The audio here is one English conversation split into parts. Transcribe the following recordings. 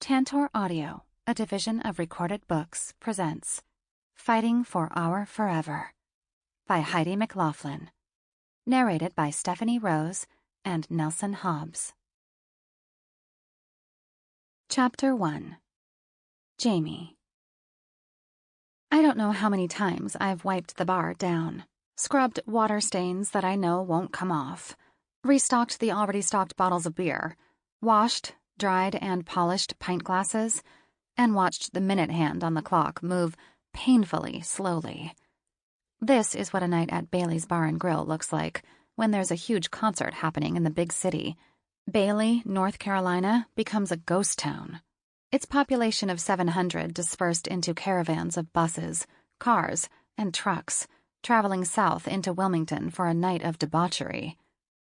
Tantor Audio, a division of Recorded Books, presents Fighting for Our Forever by Heidi McLaughlin. Narrated by Stephanie Rose and Nelson Hobbs. Chapter 1. Jamie. I don't know how many times I've wiped the bar down, scrubbed water stains that I know won't come off, restocked the already stocked bottles of beer, washed, dried, and polished pint glasses, and watched the minute hand on the clock move painfully slowly. This is what a night at Bailey's Bar and Grill looks like when there's a huge concert happening in the big city. Bailey, North Carolina, becomes a ghost town. Its population of 700 dispersed into caravans of buses, cars, and trucks, traveling south into Wilmington for a night of debauchery.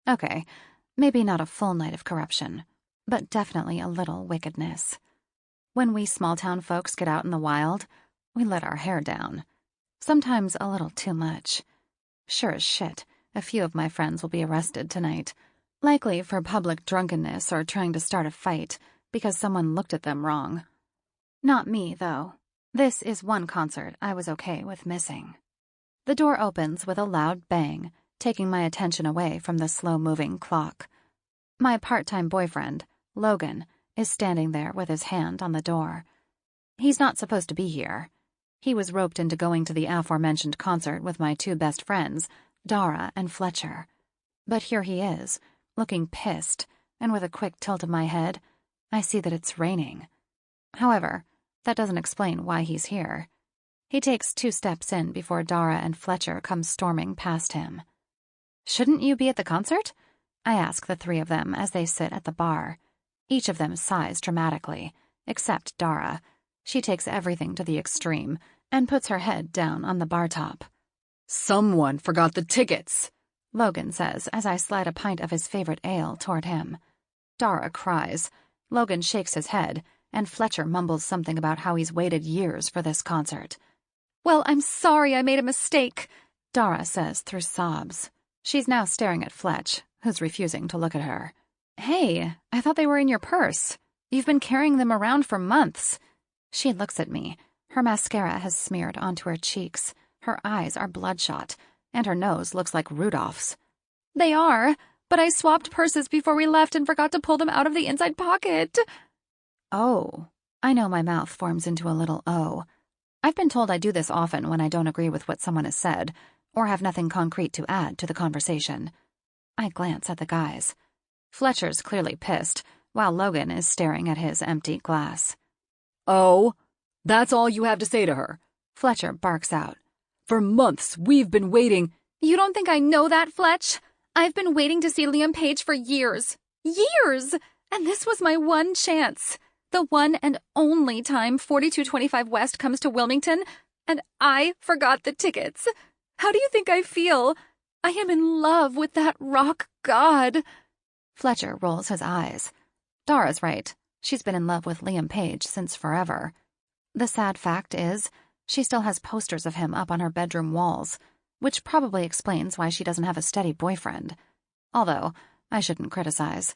Okay, maybe not a full night of corruption, but definitely a little wickedness. When we small-town folks get out in the wild, we let our hair down. Sometimes a little too much. Sure as shit, a few of my friends will be arrested tonight, likely for public drunkenness or trying to start a fight because someone looked at them wrong. Not me, though. This is one concert I was okay with missing. The door opens with a loud bang, taking my attention away from the slow-moving clock. My part-time boyfriend, Logan, is standing there with his hand on the door. He's not supposed to be here. He was roped into going to the aforementioned concert with my two best friends, Dara and Fletcher. But here he is, looking pissed, and with a quick tilt of my head, I see that it's raining. However, that doesn't explain why he's here. He takes 2 steps in before Dara and Fletcher come storming past him. "Shouldn't you be at the concert?" I ask the 3 of them as they sit at the bar. Each of them sighs dramatically, except Dara. She takes everything to the extreme and puts her head down on the bar top. "Someone forgot the tickets," Logan says as I slide a pint of his favorite ale toward him. Dara cries. Logan shakes his head, and Fletcher mumbles something about how he's waited years for this concert. "Well, I'm sorry I made a mistake," Dara says through sobs. She's now staring at Fletch, who's refusing to look at her. "Hey, I thought they were in your purse. You've been carrying them around for months." She looks at me. Her mascara has smeared onto her cheeks. Her eyes are bloodshot, and her nose looks like Rudolph's. "They are, but I swapped purses before we left and forgot to pull them out of the inside pocket." Oh, I know my mouth forms into a little O. I've been told I do this often when I don't agree with what someone has said, or have nothing concrete to add to the conversation. I glance at the guys. Fletcher's clearly pissed, while Logan is staring at his empty glass. "Oh, that's all you have to say to her?" Fletcher barks out. "For months we've been waiting." "You don't think I know that, Fletch? I've been waiting to see Liam Page for years. Years! And this was my one chance. The one and only time 4225 West comes to Wilmington, and I forgot the tickets. How do you think I feel? I am in love with that rock god." Fletcher rolls his eyes. Dara's right. She's been in love with Liam Page since forever. The sad fact is, she still has posters of him up on her bedroom walls, which probably explains why she doesn't have a steady boyfriend. Although, I shouldn't criticize.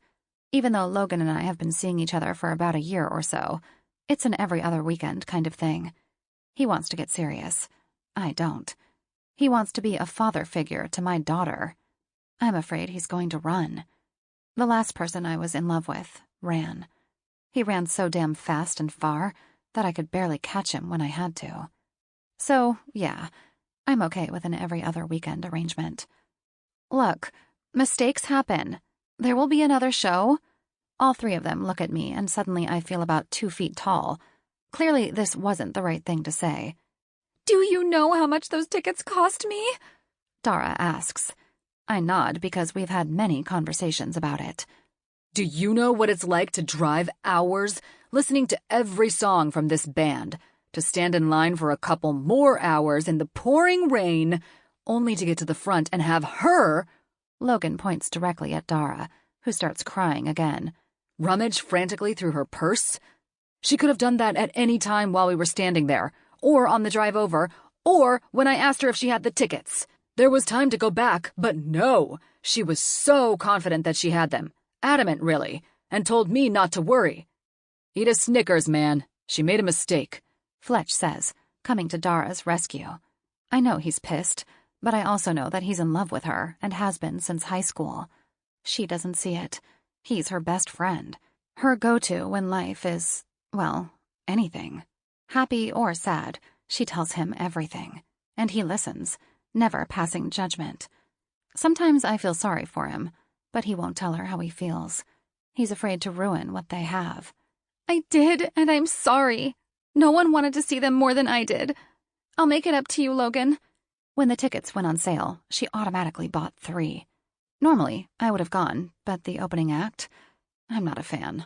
Even though Logan and I have been seeing each other for about a year or so, it's an every other weekend kind of thing. He wants to get serious. I don't. He wants to be a father figure to my daughter. I'm afraid he's going to run. The last person I was in love with ran. He ran so damn fast and far that I could barely catch him when I had to. So, yeah, I'm okay with an every other weekend arrangement. Look, mistakes happen. There will be another show. All 3 of them look at me, and suddenly I feel about 2 feet tall. Clearly, this wasn't the right thing to say. "Do you know how much those tickets cost me?" Dara asks. I nod because we've had many conversations about it. "Do you know what it's like to drive hours listening to every song from this band, to stand in line for a couple more hours in the pouring rain, only to get to the front and have her," Logan points directly at Dara, who starts crying again, "rummage frantically through her purse? She could have done that at any time while we were standing there, or on the drive over, or when I asked her if she had the tickets. There was time to go back, but no, she was so confident that she had them, adamant really, and told me not to worry. Eat a Snickers, man. She made a mistake, Fletch says, coming to Dara's rescue. I know he's pissed, but I also know that he's in love with her and has been since high school. She doesn't see it. He's her best friend. Her go-to when life is, well, anything. Happy or sad, she tells him everything. And he listens, never passing judgment. Sometimes I feel sorry for him, but he won't tell her how he feels. He's afraid to ruin what they have. I did, and I'm sorry. No one wanted to see them more than I did. I'll make it up to you, Logan. When the tickets went on sale, she automatically bought 3. Normally, I would have gone, but the opening act, I'm not a fan.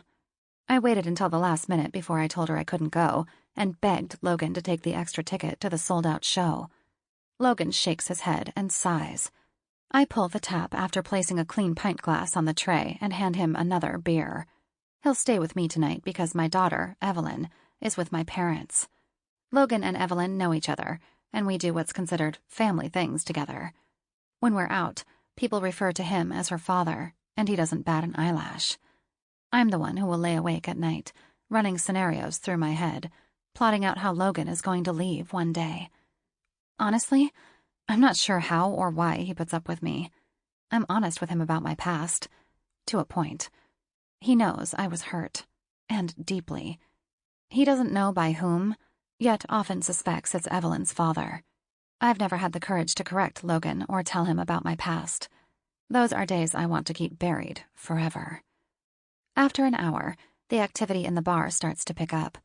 I waited until the last minute before I told her I couldn't go and begged Logan to take the extra ticket to the sold-out show. Logan shakes his head and sighs. I pull the tap after placing a clean pint glass on the tray and hand him another beer. He'll stay with me tonight because my daughter, Evelyn, is with my parents. Logan and Evelyn know each other, and we do what's considered family things together. When we're out, people refer to him as her father, and he doesn't bat an eyelash. I'm the one who will lay awake at night, running scenarios through my head, plotting out how Logan is going to leave one day. Honestly, I'm not sure how or why he puts up with me. I'm honest with him about my past, to a point. He knows I was hurt, and deeply. He doesn't know by whom, yet often suspects it's Evelyn's father. I've never had the courage to correct Logan or tell him about my past. Those are days I want to keep buried forever. After an hour, the activity in the bar starts to pick up.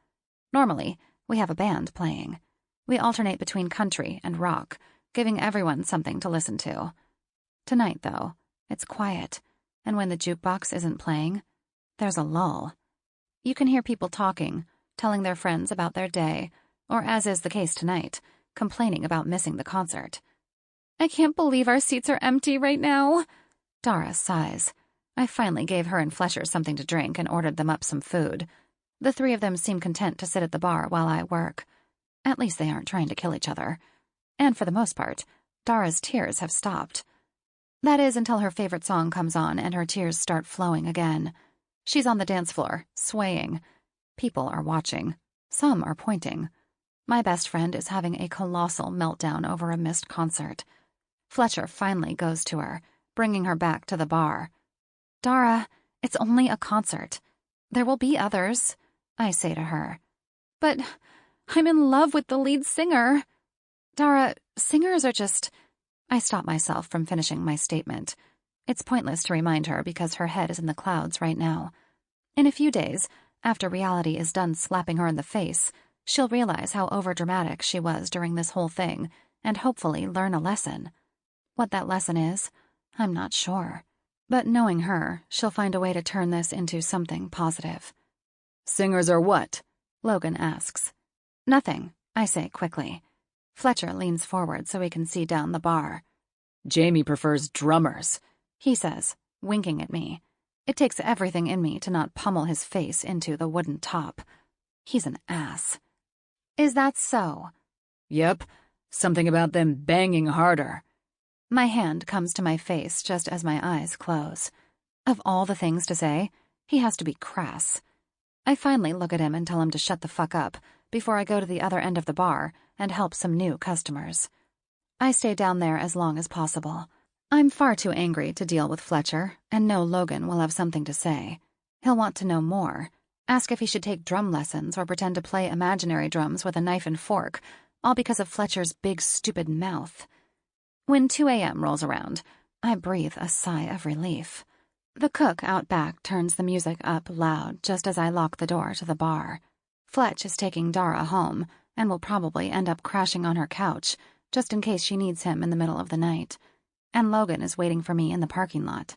Normally, we have a band playing. We alternate between country and rock, giving everyone something to listen to. Tonight, though, it's quiet, and when the jukebox isn't playing, there's a lull. You can hear people talking, telling their friends about their day, or as is the case tonight, complaining about missing the concert. I can't believe our seats are empty right now. Dara sighs. I finally gave her and Fletcher something to drink and ordered them up some food. The 3 of them seem content to sit at the bar while I work. At least they aren't trying to kill each other. And for the most part, Dara's tears have stopped. That is until her favorite song comes on and her tears start flowing again. She's on the dance floor, swaying. People are watching. Some are pointing. My best friend is having a colossal meltdown over a missed concert. Fletcher finally goes to her, bringing her back to the bar. Dara, it's only a concert. There will be others, I say to her. But I'm in love with the lead singer. Dara, singers are just... I stop myself from finishing my statement. It's pointless to remind her because her head is in the clouds right now. In a few days, after reality is done slapping her in the face, she'll realize how overdramatic she was during this whole thing and hopefully learn a lesson. What that lesson is, I'm not sure. But knowing her, she'll find a way to turn this into something positive. Singers are what? Logan asks. Nothing, I say quickly. Fletcher leans forward so he can see down the bar. Jamie prefers drummers, he says, winking at me. It takes everything in me to not pummel his face into the wooden top. He's an ass. Is that so? Yep. Something about them banging harder. My hand comes to my face just as my eyes close. Of all the things to say, he has to be crass. I finally look at him and tell him to shut the fuck up before I go to the other end of the bar and help some new customers. I stay down there as long as possible. I'm far too angry to deal with Fletcher, and know Logan will have something to say. He'll want to know more, ask if he should take drum lessons or pretend to play imaginary drums with a knife and fork, all because of Fletcher's big stupid mouth. When 2 a.m. rolls around, I breathe a sigh of relief. The cook out back turns the music up loud just as I lock the door to the bar. Fletch is taking Dara home and will probably end up crashing on her couch just in case she needs him in the middle of the night. And Logan is waiting for me in the parking lot.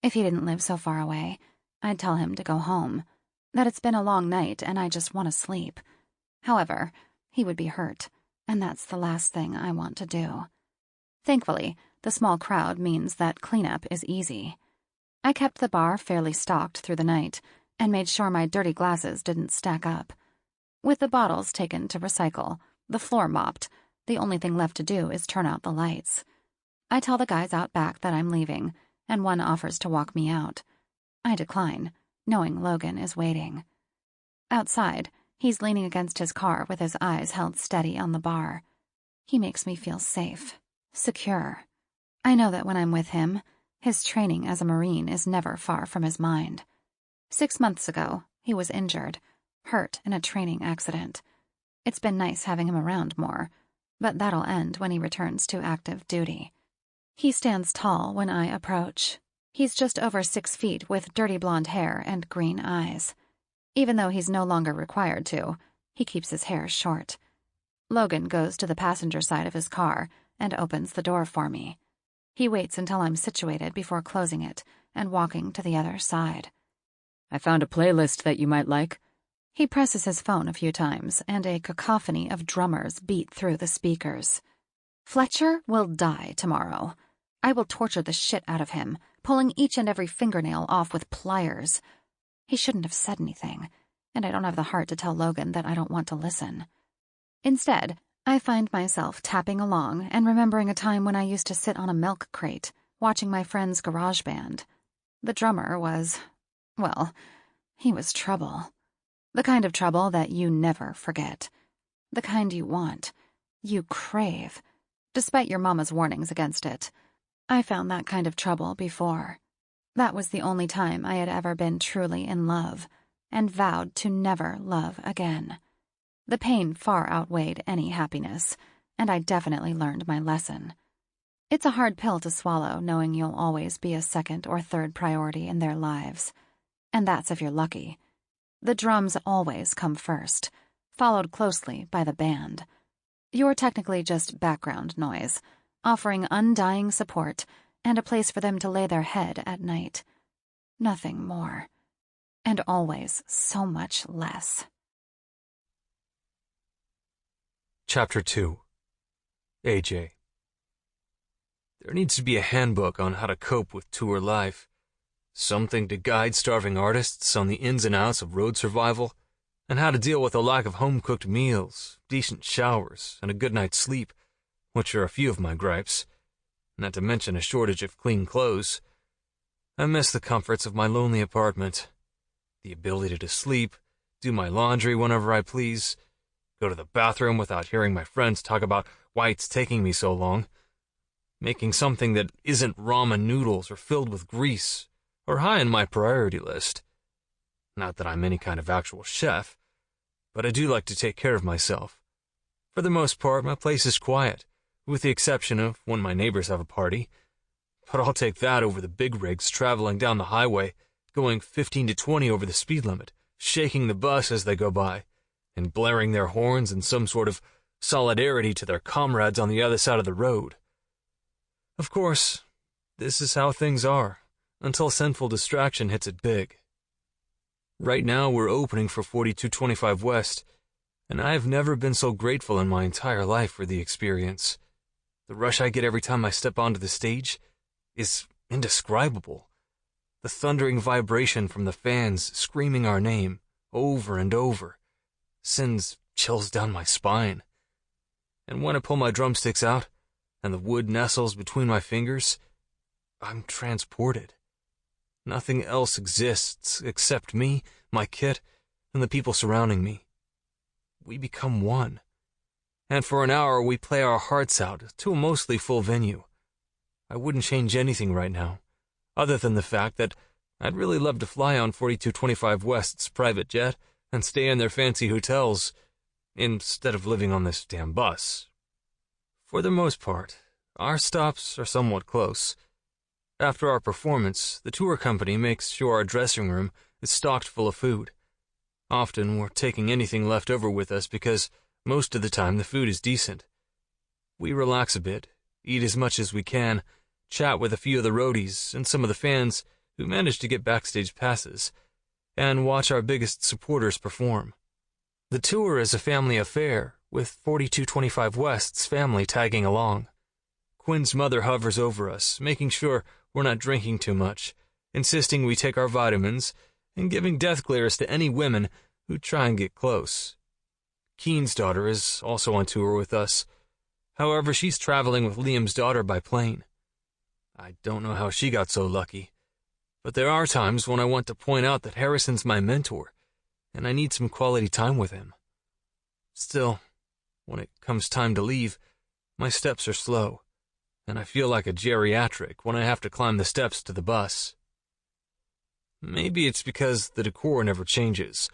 If he didn't live so far away, I'd tell him to go home, that it's been a long night and I just want to sleep. However, he would be hurt, and that's the last thing I want to do. Thankfully, the small crowd means that cleanup is easy. I kept the bar fairly stocked through the night and made sure my dirty glasses didn't stack up. With the bottles taken to recycle, the floor mopped, the only thing left to do is turn out the lights. I tell the guys out back that I'm leaving, and one offers to walk me out. I decline, knowing Logan is waiting. Outside, he's leaning against his car with his eyes held steady on the bar. He makes me feel safe, secure. I know that when I'm with him, his training as a Marine is never far from his mind. 6 months ago, he was injured, hurt in a training accident. It's been nice having him around more, but that'll end when he returns to active duty. He stands tall when I approach. He's just over 6 feet with dirty blonde hair and green eyes. Even though he's no longer required to, he keeps his hair short. Logan goes to the passenger side of his car and opens the door for me. He waits until I'm situated before closing it and walking to the other side. I found a playlist that you might like. He presses his phone a few times, and a cacophony of drummers beat through the speakers. Fletcher will die tomorrow. I will torture the shit out of him, pulling each and every fingernail off with pliers. He shouldn't have said anything, and I don't have the heart to tell Logan that I don't want to listen. Instead, I find myself tapping along and remembering a time when I used to sit on a milk crate, watching my friend's garage band. The drummer was, well, he was trouble. The kind of trouble that you never forget. The kind you want, you crave, despite your mama's warnings against it. I found that kind of trouble before. That was the only time I had ever been truly in love, and vowed to never love again. The pain far outweighed any happiness, and I definitely learned my lesson. It's a hard pill to swallow, knowing you'll always be a second or third priority in their lives. And that's if you're lucky. The drums always come first, followed closely by the band. You're technically just background noise, offering undying support and a place for them to lay their head at night. Nothing more. And always so much less. Chapter 2. AJ. There needs to be a handbook on how to cope with tour life. Something to guide starving artists on the ins and outs of road survival, and how to deal with a lack of home-cooked meals, decent showers, and a good night's sleep, which are a few of my gripes, not to mention a shortage of clean clothes. I miss the comforts of my lonely apartment, the ability to sleep, do my laundry whenever I please, go to the bathroom without hearing my friends talk about why it's taking me so long, making something that isn't ramen noodles or filled with grease, or high on my priority list. Not that I'm any kind of actual chef, but I do like to take care of myself. For the most part, my place is quiet, with the exception of when my neighbors have a party. But I'll take that over the big rigs traveling down the highway, going 15 to 20 over the speed limit, shaking the bus as they go by, and blaring their horns in some sort of solidarity to their comrades on the other side of the road. Of course, this is how things are, until Sinful Distraction hits it big. Right now we're opening for 4225 West, and I've never been so grateful in my entire life for the experience. The rush I get every time I step onto the stage is indescribable. The thundering vibration from the fans screaming our name over and over sends chills down my spine. And when I pull my drumsticks out and the wood nestles between my fingers, I'm transported. Nothing else exists except me, my kit, and the people surrounding me. We become one. And for an hour we play our hearts out to a mostly full venue. I wouldn't change anything right now, other than the fact that I'd really love to fly on 4225 West's private jet and stay in their fancy hotels, instead of living on this damn bus. For the most part, our stops are somewhat close. After our performance, the tour company makes sure our dressing room is stocked full of food. Often we're taking anything left over with us because most of the time the food is decent. We relax a bit, eat as much as we can, chat with a few of the roadies and some of the fans who manage to get backstage passes, and watch our biggest supporters perform. The tour is a family affair, with 4225 West's family tagging along. Quinn's mother hovers over us, making sure we're not drinking too much, insisting we take our vitamins, and giving death glares to any women who try and get close. Keen's daughter is also on tour with us. However, she's traveling with Liam's daughter by plane. I don't know how she got so lucky, but there are times when I want to point out that Harrison's my mentor, and I need some quality time with him. Still, when it comes time to leave, my steps are slow, and I feel like a geriatric when I have to climb the steps to the bus. Maybe it's because the decor never changes.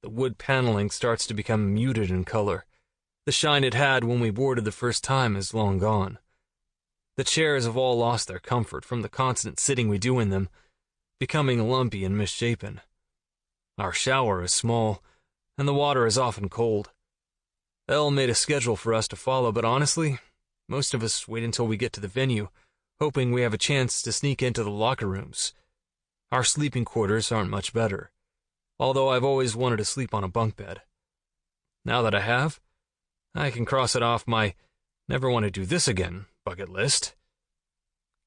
The wood paneling starts to become muted in color. The shine it had when we boarded the first time is long gone. The chairs have all lost their comfort from the constant sitting we do in them, becoming lumpy and misshapen. Our shower is small, and the water is often cold. Elle made a schedule for us to follow, but honestly, most of us wait until we get to the venue, hoping we have a chance to sneak into the locker rooms. Our sleeping quarters aren't much better, although I've always wanted to sleep on a bunk bed. Now that I have, I can cross it off my never want to do this again bucket list.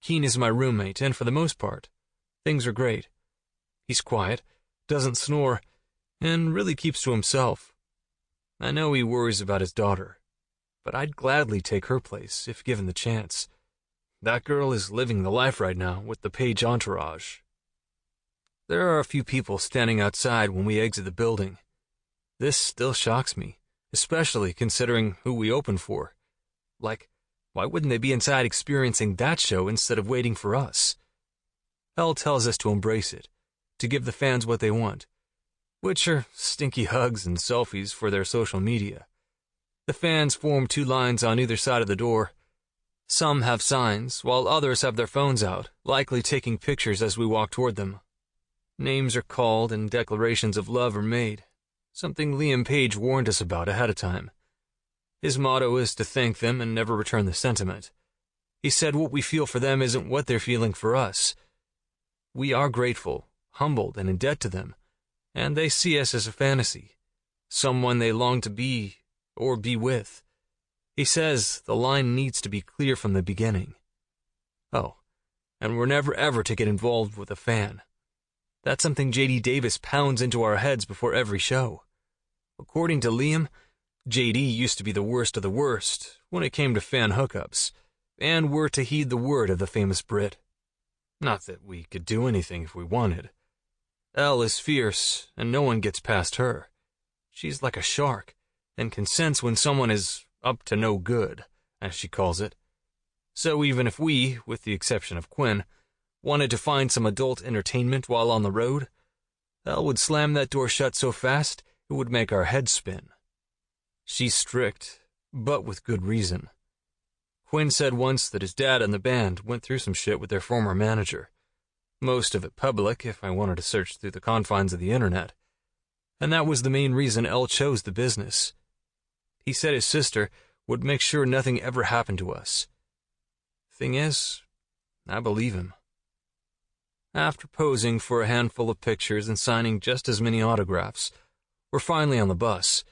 Quinn is my roommate, and for the most part, things are great. He's quiet, doesn't snore, and really keeps to himself. I know he worries about his daughter, but I'd gladly take her place if given the chance. That girl is living the life right now with the Page entourage. There are a few people standing outside when we exit the building. This still shocks me, especially considering who we opened for. Like, why wouldn't they be inside experiencing that show instead of waiting for us? Elle tells us to embrace it, to give the fans what they want, which are stinky hugs and selfies for their social media. The fans form two lines on either side of the door. Some have signs, while others have their phones out, likely taking pictures as we walk toward them. Names are called and declarations of love are made, something Liam Page warned us about ahead of time. His motto is to thank them and never return the sentiment. He said what we feel for them isn't what they're feeling for us. We are grateful, humbled, and in debt to them, and they see us as a fantasy, someone they long to be or be with. He says the line needs to be clear from the beginning. Oh, and we're never ever to get involved with a fan. That's something J.D. Davis pounds into our heads before every show. According to Liam, J.D. used to be the worst of the worst when it came to fan hookups, and were to heed the word of the famous Brit. Not that we could do anything if we wanted. Elle is fierce, and no one gets past her. She's like a shark, and can sense when someone is up to no good, as she calls it. So even if we, with the exception of Quinn, wanted to find some adult entertainment while on the road, Elle would slam that door shut so fast it would make our heads spin. She's strict, but with good reason. Quinn said once that his dad and the band went through some shit with their former manager. Most of it public, if I wanted to search through the confines of the internet. And that was the main reason Elle chose the business. He said his sister would make sure nothing ever happened to us. Thing is, I believe him. After posing for a handful of pictures and signing just as many autographs, we're finally on the bus.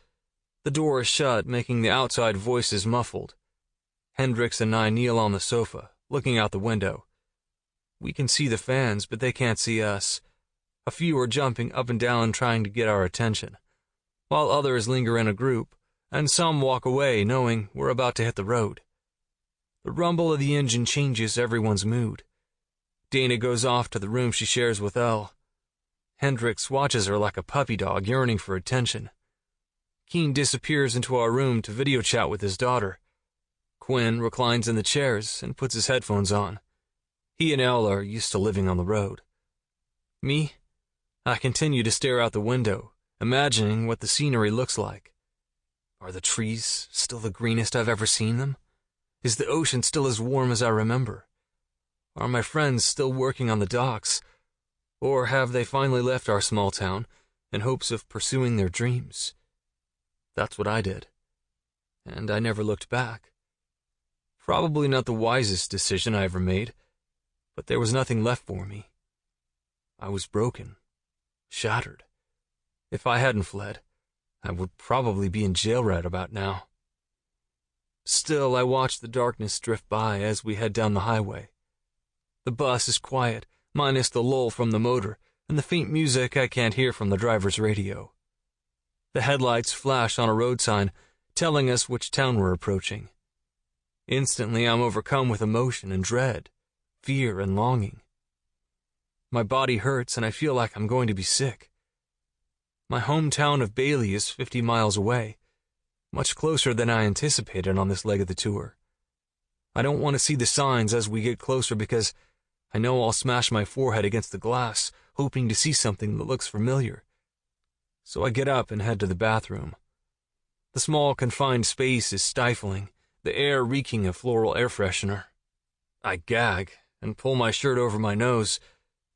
The door is shut, making the outside voices muffled. Hendricks and I kneel on the sofa, looking out the window. We can see the fans, but they can't see us. A few are jumping up and down trying to get our attention, while others linger in a group, and some walk away knowing we're about to hit the road. The rumble of the engine changes everyone's mood. Dana goes off to the room she shares with Elle. Hendricks watches her like a puppy dog yearning for attention. Quinn disappears into our room to video chat with his daughter. Quinn reclines in the chairs and puts his headphones on. He and Elle are used to living on the road. Me? I continue to stare out the window, imagining what the scenery looks like. Are the trees still the greenest I've ever seen them? Is the ocean still as warm as I remember? Are my friends still working on the docks? Or have they finally left our small town in hopes of pursuing their dreams? That's what I did. And I never looked back. Probably not the wisest decision I ever made, but there was nothing left for me. I was broken, shattered. If I hadn't fled, I would probably be in jail right about now. Still, I watch the darkness drift by as we head down the highway. The bus is quiet, minus the lull from the motor and the faint music I can't hear from the driver's radio. The headlights flash on a road sign, telling us which town we're approaching. Instantly, I'm overcome with emotion and dread, fear and longing. My body hurts and I feel like I'm going to be sick. My hometown of Bailey is 50 miles away, much closer than I anticipated on this leg of the tour. I don't want to see the signs as we get closer because I know I'll smash my forehead against the glass, hoping to see something that looks familiar. So I get up and head to the bathroom. The small, confined space is stifling, the air reeking of floral air freshener. I gag and pull my shirt over my nose,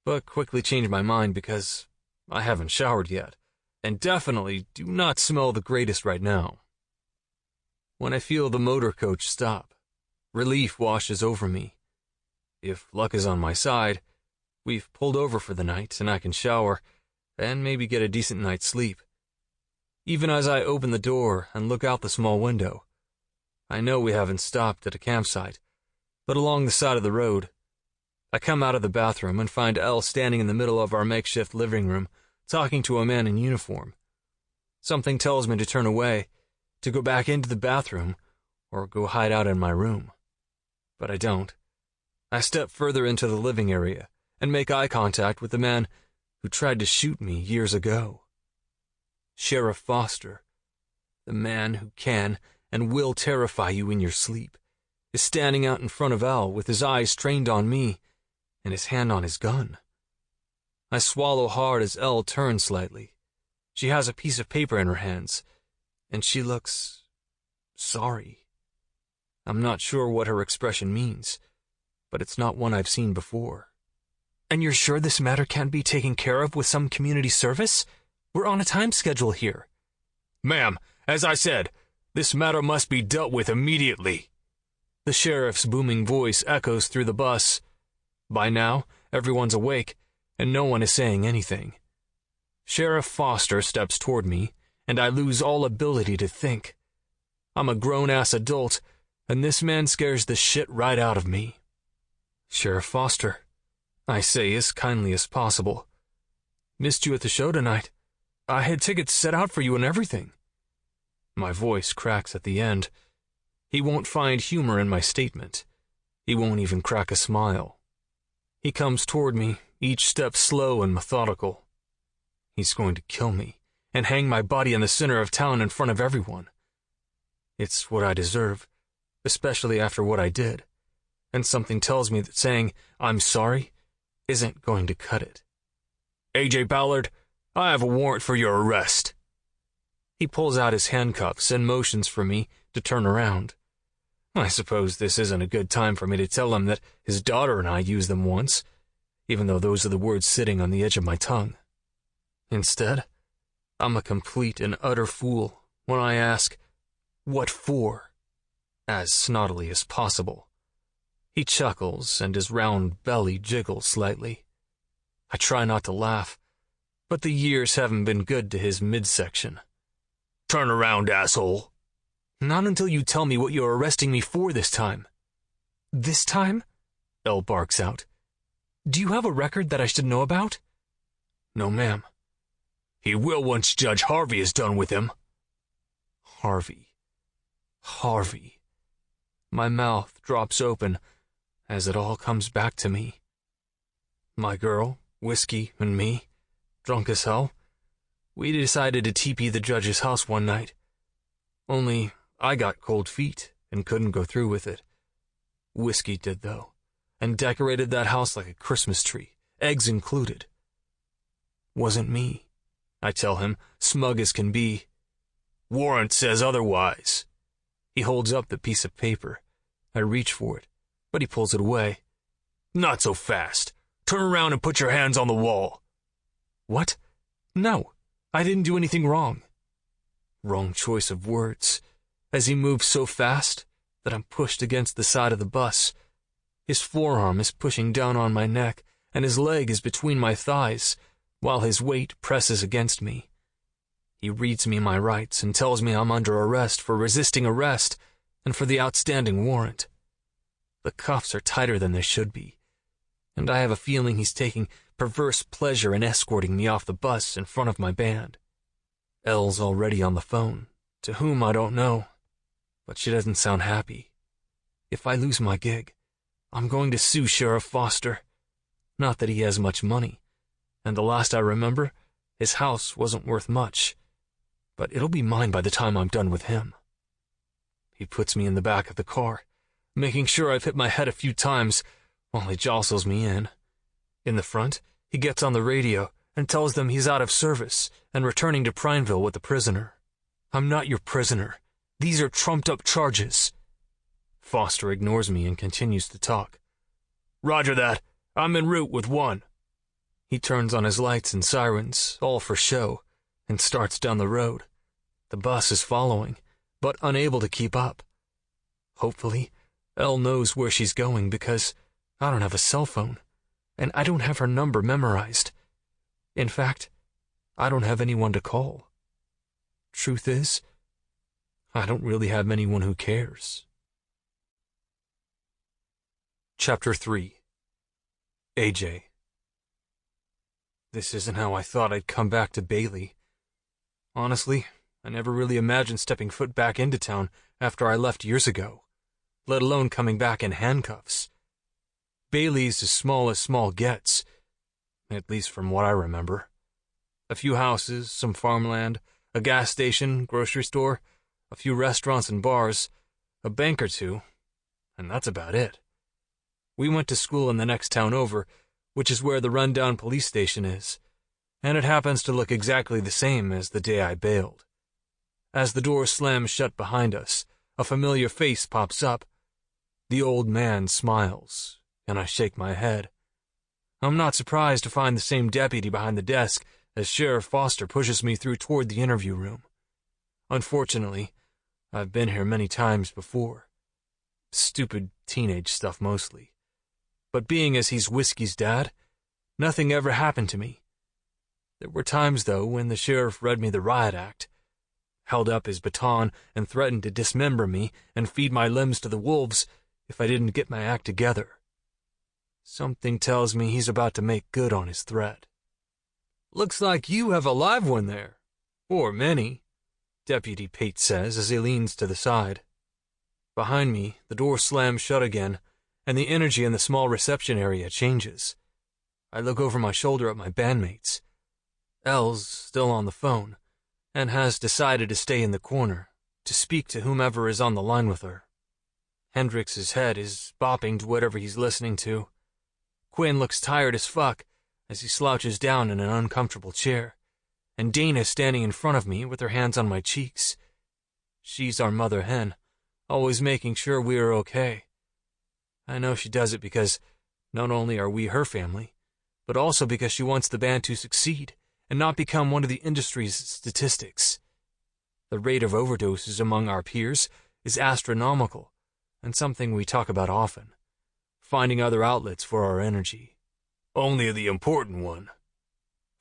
but quickly change my mind because I haven't showered yet, and definitely do not smell the greatest right now. When I feel the motor coach stop, relief washes over me. If luck is on my side, we've pulled over for the night and I can shower and maybe get a decent night's sleep. Even as I open the door and look out the small window, I know we haven't stopped at a campsite, but along the side of the road. I come out of the bathroom and find Elle standing in the middle of our makeshift living room, talking to a man in uniform. Something tells me to turn away, to go back into the bathroom, or go hide out in my room. But I don't. I step further into the living area and make eye contact with the man who tried to shoot me years ago. Sheriff Foster, the man who can and will terrify you in your sleep, is standing out in front of Elle with his eyes trained on me and his hand on his gun. I swallow hard as Elle turns slightly. She has a piece of paper in her hands, and she looks sorry. I'm not sure what her expression means, but it's not one I've seen before. And you're sure this matter can't be taken care of with some community service? We're on a time schedule here. Ma'am, as I said, this matter must be dealt with immediately. The sheriff's booming voice echoes through the bus. By now, everyone's awake, and no one is saying anything. Sheriff Foster steps toward me, and I lose all ability to think. I'm a grown-ass adult, and this man scares the shit right out of me. Sheriff Foster, I say as kindly as possible. Missed you at the show tonight. I had tickets set out for you and everything. My voice cracks at the end. He won't find humor in my statement. He won't even crack a smile. He comes toward me, each step slow and methodical. He's going to kill me and hang my body in the center of town in front of everyone. It's what I deserve, especially after what I did, and something tells me that saying I'm sorry isn't going to cut it. Ajay Ballard, I have a warrant for your arrest. He pulls out his handcuffs and motions for me to turn around. I suppose this isn't a good time for me to tell him that his daughter and I used them once, even though those are the words sitting on the edge of my tongue. Instead, I'm a complete and utter fool when I ask, "What for?" as snottily as possible. He chuckles and his round belly jiggles slightly. I try not to laugh, but the years haven't been good to his midsection. Turn around, asshole. Not until you tell me what you're arresting me for this time. This time? Elle barks out. Do you have a record that I should know about? No, ma'am. He will once Judge Harvey is done with him. Harvey. My mouth drops open as it all comes back to me. My girl, whiskey, and me, drunk as hell, we decided to TP the judge's house one night. Only I got cold feet and couldn't go through with it. Whiskey did, though, and decorated that house like a Christmas tree, eggs included. Wasn't me, I tell him, smug as can be. Warrant says otherwise. He holds up the piece of paper. I reach for it, but he pulls it away. Not so fast. Turn around and put your hands on the wall. What? No, I didn't do anything wrong. Wrong choice of words, as he moves so fast that I'm pushed against the side of the bus. His forearm is pushing down on my neck, and his leg is between my thighs, while his weight presses against me. He reads me my rights and tells me I'm under arrest for resisting arrest and for the outstanding warrant. The cuffs are tighter than they should be, and I have a feeling he's taking perverse pleasure in escorting me off the bus in front of my band. Elle's already on the phone, to whom I don't know, but she doesn't sound happy. If I lose my gig, I'm going to sue Sheriff Foster. Not that he has much money, and the last I remember, His house wasn't worth much, but it'll be mine by the time I'm done with him. He puts me in the back of the car, making sure I've hit my head a few times while he jostles me in. In the front, he gets on the radio and tells them he's out of service and returning to Prineville with the prisoner. I'm not your prisoner. These are trumped-up charges. Foster ignores me and continues to talk. Roger that. I'm en route with one. He turns on his lights and sirens, all for show, and starts down the road. The bus is following, but unable to keep up. Hopefully, Elle knows where she's going because I don't have a cell phone, and I don't have her number memorized. In fact, I don't have anyone to call. Truth is, I don't really have anyone who cares. Chapter 3. AJ. This isn't how I thought I'd come back to Bailey. Honestly, I never really imagined stepping foot back into town after I left years ago, let alone coming back in handcuffs. Bailey's as small gets, at least from what I remember. A few houses, some farmland, a gas station, grocery store, a few restaurants and bars, a bank or two, and that's about it. We went to school in the next town over, which is where the rundown police station is, and it happens to look exactly the same as the day I bailed. As the door slams shut behind us, a familiar face pops up. The old man smiles, and I shake my head. I'm not surprised to find the same deputy behind the desk as Sheriff Foster pushes me through toward the interview room. Unfortunately, I've been here many times before. Stupid teenage stuff mostly. But being as he's Whiskey's dad, nothing ever happened to me. There were times, though, when the sheriff read me the riot act, held up his baton and threatened to dismember me and feed my limbs to the wolves if I didn't get my act together. Something tells me he's about to make good on his threat. Looks like you have a live one there. Or many, Deputy Pate says as he leans to the side. Behind me, the door slams shut again, and the energy in the small reception area changes. I look over my shoulder at my bandmates. Elle's still on the phone, and has decided to stay in the corner, to speak to whomever is on the line with her. Hendrix's head is bopping to whatever he's listening to. Quinn looks tired as fuck as he slouches down in an uncomfortable chair, and Dana's standing in front of me with her hands on my cheeks. She's our mother hen, always making sure we are okay. I know she does it because not only are we her family, but also because she wants the band to succeed and not become one of the industry's statistics. The rate of overdoses among our peers is astronomical, and something we talk about often, finding other outlets for our energy. Only the important one,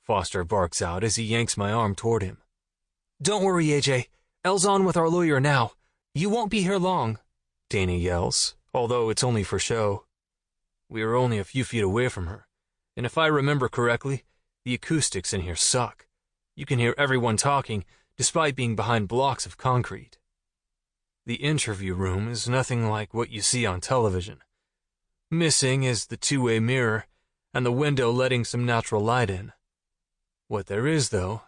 Foster barks out as he yanks my arm toward him. Don't worry, AJ. Elle's on with our lawyer now. You won't be here long, Dana yells, although it's only for show. We are only a few feet away from her, and if I remember correctly, the acoustics in here suck. You can hear everyone talking, despite being behind blocks of concrete. The interview room is nothing like what you see on television. Missing is the two-way mirror, and the window letting some natural light in. What there is, though,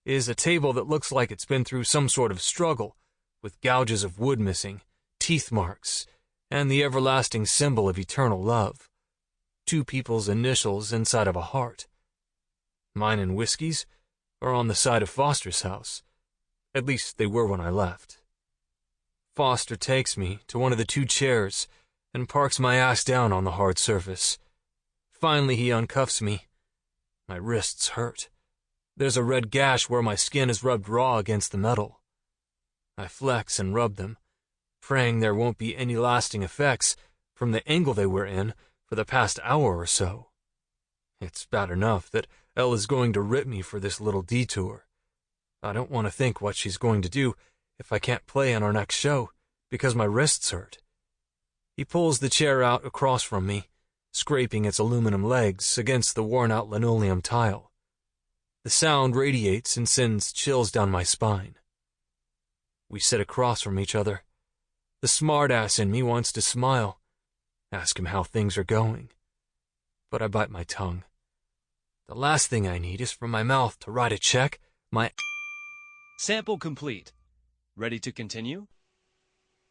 is a table that looks like it's been through some sort of struggle, with gouges of wood missing, teeth marks, and the everlasting symbol of eternal love. 2 people's initials inside of a heart. Mine and Whiskey's are on the side of Foster's house. At least they were when I left. Foster takes me to one of the 2 chairs and parks my ass down on the hard surface. Finally, he uncuffs me. My wrists hurt. There's a red gash where my skin is rubbed raw against the metal. I flex and rub them, praying there won't be any lasting effects from the angle they were in for the past hour or so. It's bad enough that Elle is going to rip me for this little detour. I don't want to think what she's going to do if I can't play on our next show because my wrists hurt. He pulls the chair out across from me, scraping its aluminum legs against the worn-out linoleum tile. The sound radiates and sends chills down my spine. We sit across from each other. The smartass in me wants to smile, ask him how things are going. But I bite my tongue. The last thing I need is for my mouth to write a check. Sample complete. Ready to continue?